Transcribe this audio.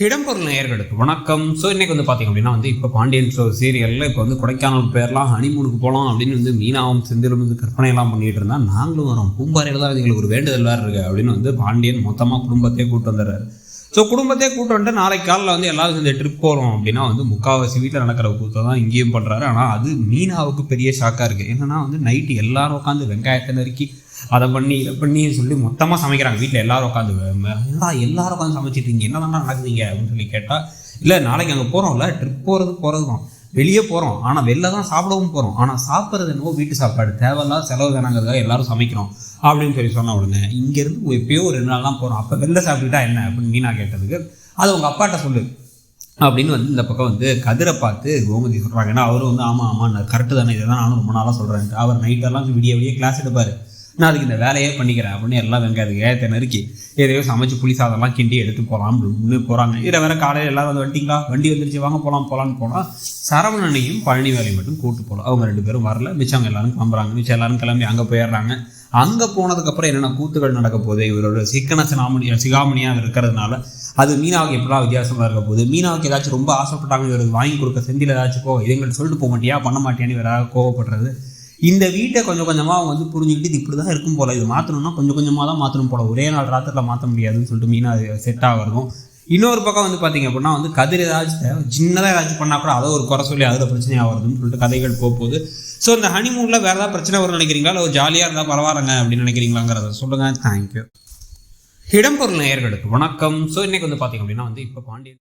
இடம்பொருள் நேயர்களுக்கு வணக்கம். ஸோ இன்றைக்கி பார்த்தீங்க அப்படின்னா இப்போ பாண்டியன் ஷோ சீரியலில் இப்போ கொடைக்கானல் பேர்லாம் ஹனிமூனுக்கு போகலாம் அப்படின்னு மீனாவும் செந்திலும் கற்பனையெல்லாம் பண்ணிகிட்டு இருந்தால் நாங்களும் வரோம். பூம்பாறையில் தான் எங்களுக்கு ஒரு வேண்டுதல் வேறு இருக்குது அப்படின்னு பாண்டியன் மொத்தமாக குடும்பத்தையே கூட்டு வந்துடுறாரு. ஸோ குடும்பத்தையே கூட்டு வந்துட்டு நாளைக்கு காலையில் எல்லாரும் சேர்ந்து ட்ரிப் போகிறோம் அப்படின்னா முக்கால்வாசி வீட்டில் நடக்கிற கூத்தை தான் இங்கேயும் பண்ணுறாரு. ஆனால் அது மீனாவுக்கு பெரிய ஷாக்காக இருக்குது. என்னென்னா நைட்டு எல்லாரும் உட்காந்து வெங்காயத்தை நறுக்கி அதை பண்ணி இதை பண்ணி சொல்லி மொத்தமாக சமைக்கிறாங்க. வீட்டில் எல்லாரும் உட்காந்து எல்லாரும் உட்காந்து சமைச்சிட்டீங்க என்ன தானே நடக்குதுங்க அப்படின்னு சொல்லி கேட்டால், இல்லை நாளைக்கு அங்கே போகிறோம்ல, ட்ரிப் போகிறது தான், வெளியே போகிறோம், ஆனால் வெளில தான் சாப்பிடவும் போகிறோம், ஆனால் சாப்பிட்றது என்னவோ வீட்டு சாப்பாடு, தேவையில்லாம் செலவு வேணாங்கிறதுக்காக எல்லாரும் சமைக்கிறோம் அப்படின்னு சொல்லி சொன்ன உடனே இங்கேருந்து எப்பயோ ஒரு 2 நாள் தான் போகிறோம், அப்போ வெளில சாப்பிட்டுட்டா என்ன அப்படின்னு மீனா கேட்டதுக்கு அது உங்கள் அப்பாட்ட சொல்லு அப்படின்னு இந்த பக்கம் கதிரை பார்த்து கோமதி சொல்கிறாங்க. ஏன்னா அவரும் ஆமாம் கரெக்டு தானே, இதை தான் நானும் ரொம்ப நாளாக சொல்கிறேன். அவர் நைட்டெல்லாம் விடிய கிளாஸ் எடுப்பார், நான் அதுக்கு இந்த வேலையே பண்ணிக்கிறேன் அப்படின்னு எல்லாம் வெங்காயத்துக்கு ஏற்ற நறுக்கி எதையோ சமைச்சு புளி சாதம்லாம் கிண்டி எடுத்து போகலாம் அப்படின்னு போகிறாங்க. இதை வேறு காலையில் எல்லாரும் வந்துட்டிங்களா, வண்டி வந்துருச்சு, வாங்க போகலான்னு போனால் சரவணனையும் பழனி வேலையும் மட்டும் கூட்டு போகலாம். அவங்க 2 பேரும் வரல, மிச்சம் எல்லாரும் கிளம்புறாங்க. மிச்சம் எல்லாரும் கிளம்பி அங்கே போயிடுறாங்க. அங்கே போனதுக்கப்புறம் என்னென்ன கூத்துகள் நடக்க போகுது, இவரோட சிக்கன சிகாமணியாக இருக்கிறதுனால அது மீனாவுக்கு எப்படிலாம் வித்தியாசமாக இருக்க போகுது, மீனாவுக்கு ஏதாச்சும் ரொம்ப ஆசைப்பட்டாங்க இவருக்கு வாங்கி கொடுக்க செந்தில் ஏதாச்சும் இதுங்கள்ட்ட சொல்லிட்டு போக மாட்டியா பண்ண மாட்டியான்னு வேற கோவப்படுறது. இந்த வீட்டை கொஞ்சம் கொஞ்சமாக அவங்க புரிஞ்சுக்கிட்டு இது இப்படி தான் இருக்கும் போல், இது மாற்றணும்னா கொஞ்சம் கொஞ்சமாக தான் மாற்றணும் போல், ஒரே நாள் ராத்திரியில் மாற்ற முடியாதுன்னு சொல்லிட்டு மீனா செட் ஆகிறதும். இன்னொரு பக்கம் பார்த்திங்க அப்படின்னா கதிர் ஏதாச்சும் சின்னதாக ஏதாச்சும் பண்ணால் கூட அதை ஒரு குறை சொல்லி அதில் பிரச்சனையாக வருதுன்னு சொல்லிட்டு கதைகள் போகுது. ஸோ இந்த ஹனிமூனில் வேறு ஏதாவது பிரச்சனை வரும்னு நினைக்கிறீங்களா, இல்லை ஒரு ஜாலியாக இருந்தால் பரவாயில்லைங்க அப்படின்னு நினைக்கிறீங்களாங்கிறத சொல்லுங்கள். தேங்க்யூ. இடம்பொருள் நேயர்களுக்கு வணக்கம். ஸோ இன்றைக்கி பார்த்திங்க அப்படின்னா இப்போ பாண்டியன்